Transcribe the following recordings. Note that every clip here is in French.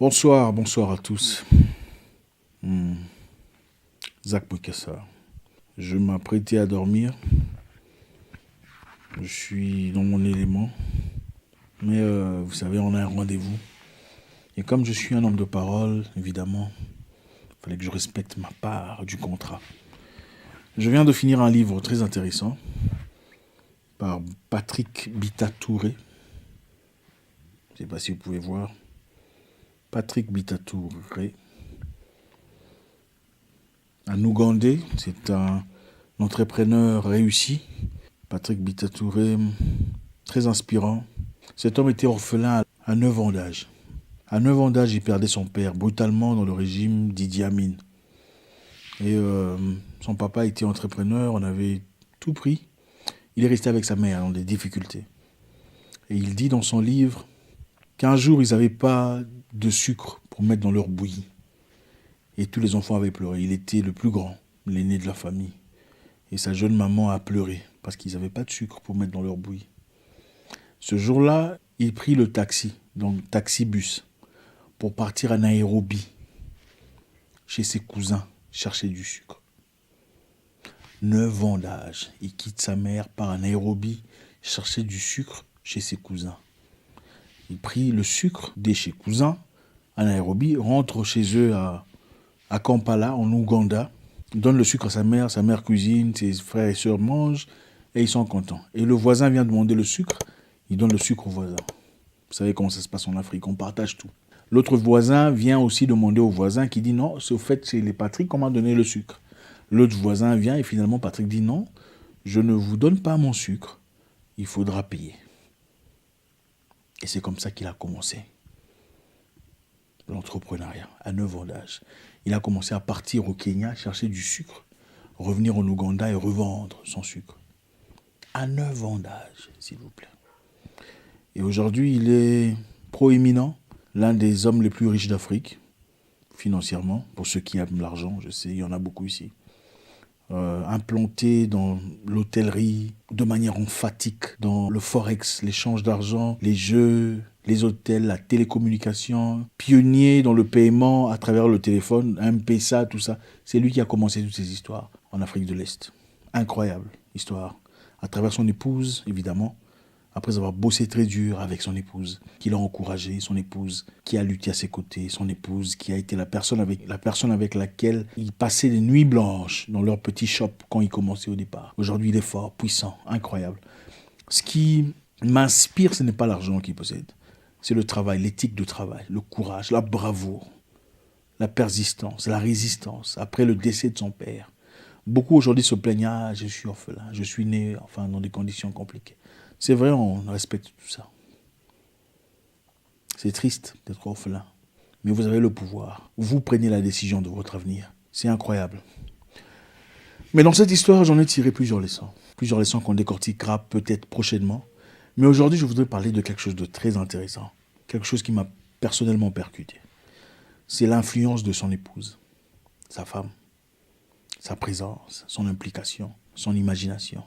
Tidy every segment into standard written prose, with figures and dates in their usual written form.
Bonsoir à tous. Hmm, Zach Mukasa. Je m'apprêtais à dormir. Je suis dans mon élément. Mais vous savez, on a un rendez-vous. Et comme je suis un homme de parole, évidemment, il fallait que je respecte ma part du contrat. Je viens de finir un livre très intéressant par Patrick Bitatouré. Je ne sais pas si vous pouvez voir. Patrick Bitatouré. Un Ougandais, c'est un entrepreneur réussi. Patrick Bitatouré, très inspirant. Cet homme était orphelin à 9 ans d'âge. À 9 ans d'âge, il perdait son père brutalement dans le régime d'Idi Amin. Et son papa était entrepreneur, on avait tout pris. Il est resté avec sa mère dans des difficultés. Et il dit dans son livre qu'un jour, ils n'avaient pas de sucre pour mettre dans leur bouillie. Et tous les enfants avaient pleuré. Il était le plus grand, l'aîné de la famille. Et sa jeune maman a pleuré parce qu'ils n'avaient pas de sucre pour mettre dans leur bouillie. Ce jour-là, il prit le taxi, donc taxi-bus, pour partir à Nairobi, chez ses cousins, chercher du sucre. 9 ans d'âge, il quitte sa mère, part à Nairobi, chercher du sucre chez ses cousins. Il prit le sucre de chez cousins à Nairobi, rentre chez eux à Kampala, en Ouganda, donne le sucre à sa mère cuisine, ses frères et sœurs mangent, et ils sont contents. Et le voisin vient demander le sucre, il donne le sucre au voisin. Vous savez comment ça se passe en Afrique, on partage tout. L'autre voisin vient aussi demander au voisin qui dit non, c'est au fait c'est les Patrick qu'on m'a donné le sucre. L'autre voisin vient et finalement Patrick dit non, je ne vous donne pas mon sucre, il faudra payer. Et c'est comme ça qu'il a commencé l'entrepreneuriat, à 9 ans d'âge. Il a commencé à partir au Kenya, chercher du sucre, revenir en Ouganda et revendre son sucre. À 9 ans d'âge, s'il vous plaît. Et aujourd'hui, il est proéminent, l'un des hommes les plus riches d'Afrique, financièrement, pour ceux qui aiment l'argent, je sais, il y en a beaucoup ici. Implanté dans l'hôtellerie de manière emphatique, dans le forex, l'échange d'argent, les jeux, les hôtels, la télécommunication, pionnier dans le paiement à travers le téléphone, M-Pesa, tout ça. C'est lui qui a commencé toutes ces histoires en Afrique de l'Est. Incroyable histoire. À travers son épouse, évidemment, après avoir bossé très dur avec son épouse, qui l'a encouragé, son épouse qui a lutté à ses côtés, son épouse qui a été la personne avec laquelle il passait des nuits blanches dans leur petit shop quand il commençait au départ. Aujourd'hui, il est fort, puissant, incroyable. Ce qui m'inspire, ce n'est pas l'argent qu'il possède, c'est le travail, l'éthique de travail, le courage, la bravoure, la persistance, la résistance après le décès de son père. Beaucoup aujourd'hui se plaignent, ah, je suis orphelin, je suis né dans des conditions compliquées. C'est vrai, on respecte tout ça. C'est triste d'être orphelin. Mais vous avez le pouvoir. Vous prenez la décision de votre avenir. C'est incroyable. Mais dans cette histoire, j'en ai tiré plusieurs leçons. Plusieurs leçons qu'on décortiquera peut-être prochainement. Mais aujourd'hui, je voudrais parler de quelque chose de très intéressant. Quelque chose qui m'a personnellement percuté. C'est l'influence de son épouse, sa femme, sa présence, son implication, son imagination,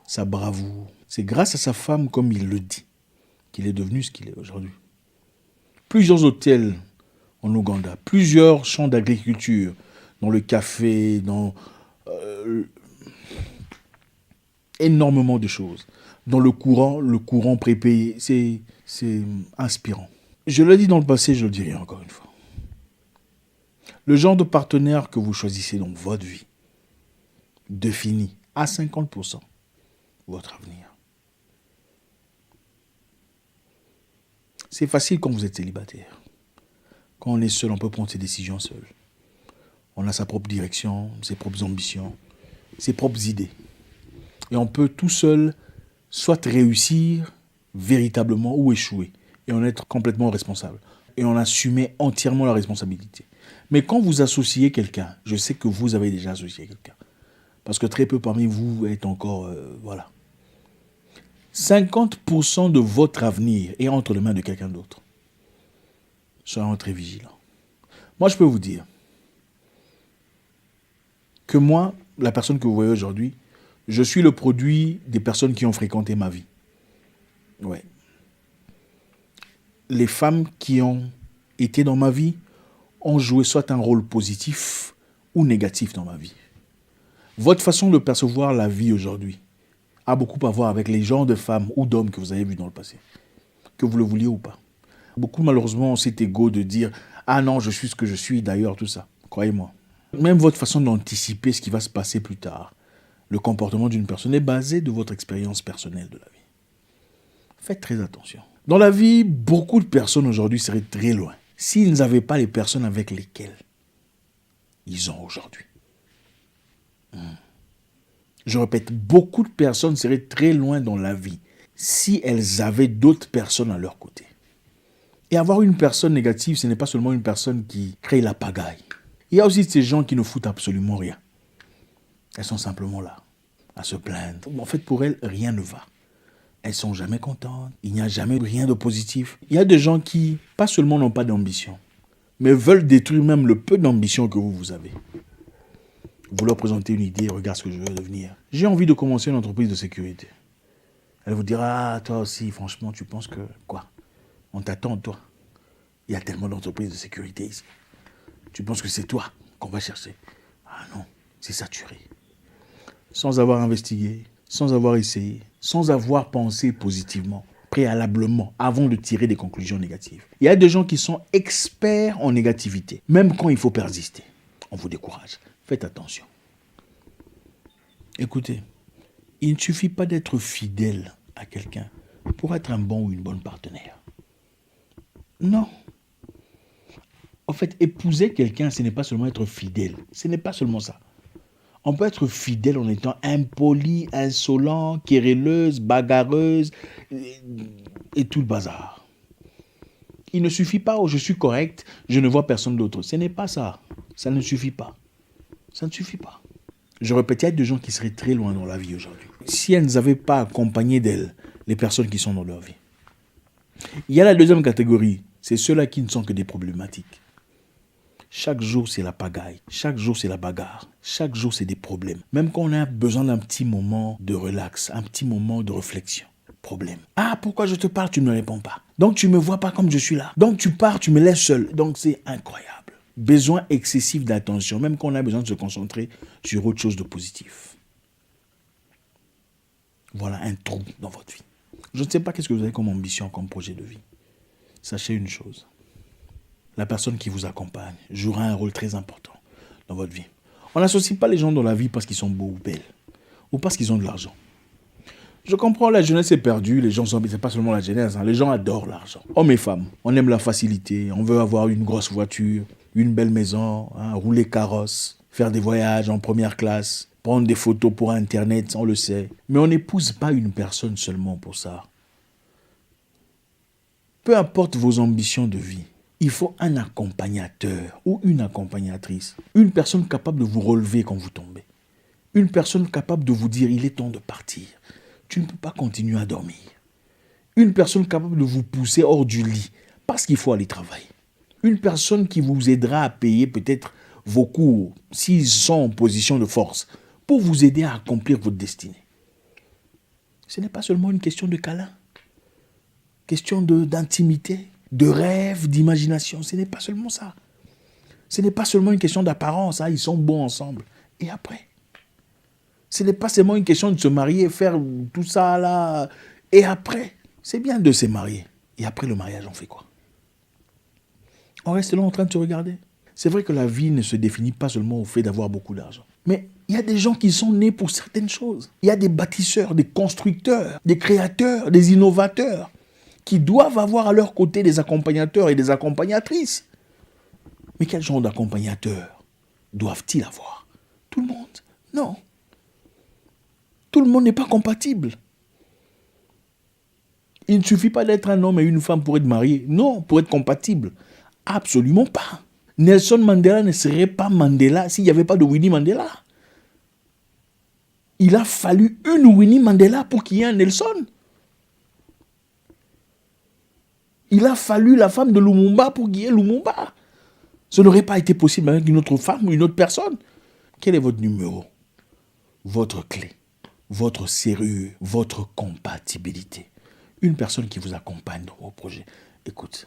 sa bravoure. C'est grâce à sa femme, comme il le dit, qu'il est devenu ce qu'il est aujourd'hui. Plusieurs hôtels en Ouganda, plusieurs champs d'agriculture, dans le café, dans énormément de choses. Dans le courant prépayé, c'est inspirant. Je l'ai dit dans le passé, je le dirai encore une fois. Le genre de partenaire que vous choisissez dans votre vie définit à 50% votre avenir. C'est facile quand vous êtes célibataire. Quand on est seul, on peut prendre ses décisions seul. On a sa propre direction, ses propres ambitions, ses propres idées. Et on peut tout seul soit réussir véritablement ou échouer. Et en être complètement responsable. Et en assumer entièrement la responsabilité. Mais quand vous associez quelqu'un, je sais que vous avez déjà associé quelqu'un. Parce que très peu parmi vous êtes encore... 50% de votre avenir est entre les mains de quelqu'un d'autre. Soyons très vigilants. Moi, je peux vous dire que moi, la personne que vous voyez aujourd'hui, je suis le produit des personnes qui ont fréquenté ma vie. Ouais. Les femmes qui ont étaient dans ma vie ont joué soit un rôle positif ou négatif dans ma vie. Votre façon de percevoir la vie aujourd'hui a beaucoup à voir avec les genres de femmes ou d'hommes que vous avez vus dans le passé, que vous le vouliez ou pas. Beaucoup malheureusement ont cet ego de dire « Ah non, je suis ce que je suis d'ailleurs, tout ça ». Croyez-moi. Même votre façon d'anticiper ce qui va se passer plus tard, le comportement d'une personne est basé de votre expérience personnelle de la vie. Faites très attention. Dans la vie, beaucoup de personnes aujourd'hui seraient très loin s'ils n'avaient pas les personnes avec lesquelles ils ont aujourd'hui. Je répète, beaucoup de personnes seraient très loin dans la vie si elles avaient d'autres personnes à leur côté. Et avoir une personne négative, ce n'est pas seulement une personne qui crée la pagaille. Il y a aussi ces gens qui ne foutent absolument rien. Elles sont simplement là, à se plaindre. En fait, pour elles, rien ne va. Elles sont jamais contentes. Il n'y a jamais rien de positif. Il y a des gens qui, pas seulement n'ont pas d'ambition, mais veulent détruire même le peu d'ambition que vous avez. Vous leur présentez une idée, regarde ce que je veux devenir. J'ai envie de commencer une entreprise de sécurité. Elle vous dira, ah, toi aussi, franchement, tu penses que quoi? On t'attend, toi. Il y a tellement d'entreprises de sécurité ici. Tu penses que c'est toi qu'on va chercher? Ah non, c'est saturé. Sans avoir investigué, sans avoir essayé, sans avoir pensé positivement, préalablement, avant de tirer des conclusions négatives. Il y a des gens qui sont experts en négativité, même quand il faut persister. On vous décourage. Faites attention. Écoutez, il ne suffit pas d'être fidèle à quelqu'un pour être un bon ou une bonne partenaire. Non. En fait, épouser quelqu'un, ce n'est pas seulement être fidèle. Ce n'est pas seulement ça. On peut être fidèle en étant impoli, insolent, querelleuse, bagarreuse et tout le bazar. Il ne suffit pas, oh, je suis correct, je ne vois personne d'autre. Ce n'est pas ça. Ça ne suffit pas. Ça ne suffit pas. Je répète, il y a des gens qui seraient très loin dans la vie aujourd'hui. Si elles n'avaient pas accompagné d'elles les personnes qui sont dans leur vie. Il y a la deuxième catégorie, c'est ceux-là qui ne sont que des problématiques. Chaque jour, c'est la pagaille. Chaque jour, c'est la bagarre. Chaque jour, c'est des problèmes. Même quand on a besoin d'un petit moment de relax, un petit moment de réflexion. Problème. Ah, pourquoi je te parle, tu ne me réponds pas. Donc, tu ne me vois pas comme je suis là. Donc, tu pars, tu me laisses seul. Donc, c'est incroyable. Besoin excessif d'attention, même quand on a besoin de se concentrer sur autre chose de positif. Voilà un trou dans votre vie. Je ne sais pas qu'est-ce que vous avez comme ambition, comme projet de vie. Sachez une chose. La personne qui vous accompagne jouera un rôle très important dans votre vie. On n'associe pas les gens dans la vie parce qu'ils sont beaux ou belles, ou parce qu'ils ont de l'argent. Je comprends, la jeunesse est perdue, les gens sont... C'est pas seulement la jeunesse, les gens adorent l'argent. Hommes et femmes, on aime la facilité, on veut avoir une grosse voiture, une belle maison, rouler carrosse, faire des voyages en première classe, prendre des photos pour Internet, on le sait. Mais on n'épouse pas une personne seulement pour ça. Peu importe vos ambitions de vie, il faut un accompagnateur ou une accompagnatrice. Une personne capable de vous relever quand vous tombez. Une personne capable de vous dire, il est temps de partir. Tu ne peux pas continuer à dormir. Une personne capable de vous pousser hors du lit parce qu'il faut aller travailler. Une personne qui vous aidera à payer peut-être vos cours s'ils sont en position de force pour vous aider à accomplir votre destinée. Ce n'est pas seulement une question de câlin, question d'intimité, de rêve, d'imagination. Ce n'est pas seulement ça. Ce n'est pas seulement une question d'apparence. Ils sont bons ensemble. Et après? Ce n'est pas seulement une question de se marier, faire tout ça là. Et après? C'est bien de se marier. Et après le mariage, on fait quoi? On reste là en train de se regarder. C'est vrai que la vie ne se définit pas seulement au fait d'avoir beaucoup d'argent. Mais il y a des gens qui sont nés pour certaines choses. Il y a des bâtisseurs, des constructeurs, des créateurs, des innovateurs qui doivent avoir à leur côté des accompagnateurs et des accompagnatrices. Mais quel genre d'accompagnateurs doivent-ils avoir? Tout le monde? Non. Tout le monde n'est pas compatible. Il ne suffit pas d'être un homme et une femme pour être mariés. Non, pour être compatible. Absolument pas. Nelson Mandela ne serait pas Mandela s'il n'y avait pas de Winnie Mandela. Il a fallu une Winnie Mandela pour qu'il y ait un Nelson. Il a fallu la femme de Lumumba pour qu'il y ait Lumumba. Ce n'aurait pas été possible avec une autre femme ou une autre personne. Quel est votre numéro? Votre clé, votre serrure, votre compatibilité. Une personne qui vous accompagne dans vos projets. Écoute,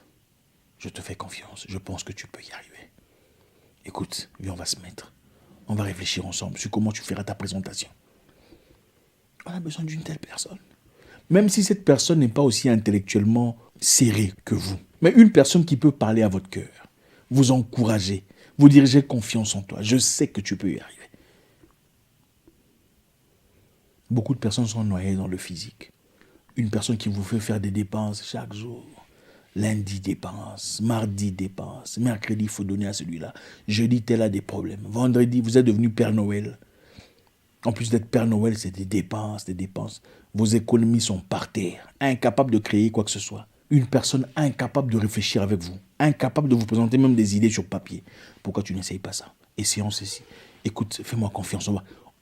Je te fais confiance. Je pense que tu peux y arriver. Écoute, viens, on va se mettre. On va réfléchir ensemble sur comment tu feras ta présentation. On a besoin d'une telle personne. Même si cette personne n'est pas aussi intellectuellement serrée que vous. Mais une personne qui peut parler à votre cœur, vous encourager, vous dire j'ai confiance en toi, je sais que tu peux y arriver. Beaucoup de personnes sont noyées dans le physique. Une personne qui vous fait faire des dépenses chaque jour. Lundi dépense, mardi dépense, mercredi il faut donner à celui-là, jeudi tel a des problèmes, vendredi vous êtes devenu Père Noël. En plus d'être Père Noël, c'est des dépenses, des dépenses. Vos économies sont par terre, incapable de créer quoi que ce soit. Une personne incapable de réfléchir avec vous, incapable de vous présenter même des idées sur papier. Pourquoi tu n'essayes pas ça? Essayons ceci. Écoute, fais-moi confiance.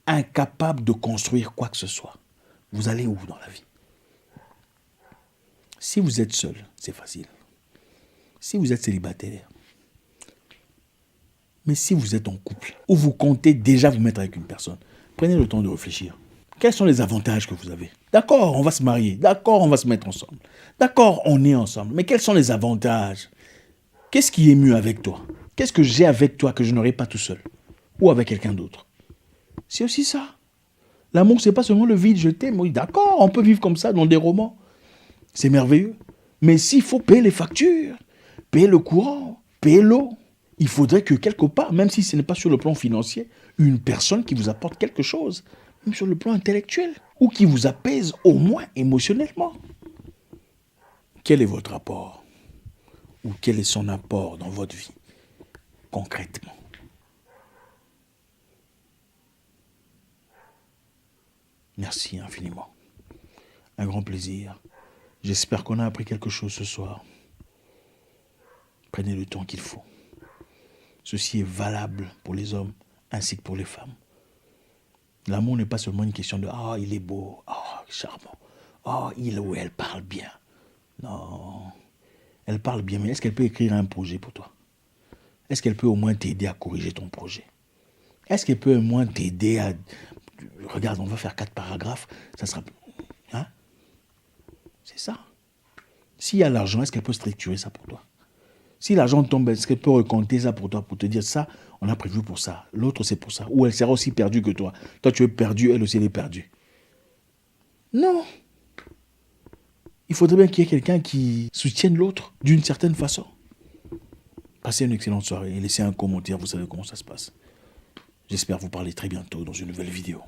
Incapable de construire quoi que ce soit. Vous allez où dans la vie? Si vous êtes seul, c'est facile. Si vous êtes célibataire, mais si vous êtes en couple, ou vous comptez déjà vous mettre avec une personne, prenez le temps de réfléchir. Quels sont les avantages que vous avez? D'accord, on va se marier. D'accord, on va se mettre ensemble. D'accord, on est ensemble. Mais quels sont les avantages? Qu'est-ce qui est mieux avec toi? Qu'est-ce que j'ai avec toi que je n'aurais pas tout seul? Ou avec quelqu'un d'autre? C'est aussi ça. L'amour, c'est pas seulement le vide, je t'aime. Oui, d'accord, on peut vivre comme ça dans des romans. C'est merveilleux. Mais s'il faut payer les factures, payer le courant, payer l'eau, il faudrait que quelque part, même si ce n'est pas sur le plan financier, une personne qui vous apporte quelque chose, même sur le plan intellectuel, ou qui vous apaise au moins émotionnellement. Quel est votre apport? Ou quel est son apport dans votre vie, concrètement? Merci infiniment. Un grand plaisir. J'espère qu'on a appris quelque chose ce soir. Prenez le temps qu'il faut. Ceci est valable pour les hommes ainsi que pour les femmes. L'amour n'est pas seulement une question de « Ah, il est beau, ah, charmant, ah, il ou elle parle bien ». Non, elle parle bien, mais est-ce qu'elle peut écrire un projet pour toi? Est-ce qu'elle peut au moins t'aider à corriger ton projet? Est-ce qu'elle peut au moins t'aider à... Regarde, on va faire 4 paragraphes, ça sera... Hein? C'est ça. S'il y a l'argent, est-ce qu'elle peut structurer ça pour toi? Si l'argent tombe, est-ce qu'elle peut recompter ça pour toi, pour te dire ça, on a prévu pour ça, l'autre c'est pour ça, ou elle sera aussi perdue que toi. Toi tu es perdu, elle aussi elle est perdue. Non. Il faudrait bien qu'il y ait quelqu'un qui soutienne l'autre d'une certaine façon. Passez une excellente soirée et laissez un commentaire, vous savez comment ça se passe. J'espère vous parler très bientôt dans une nouvelle vidéo.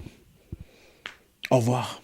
Au revoir.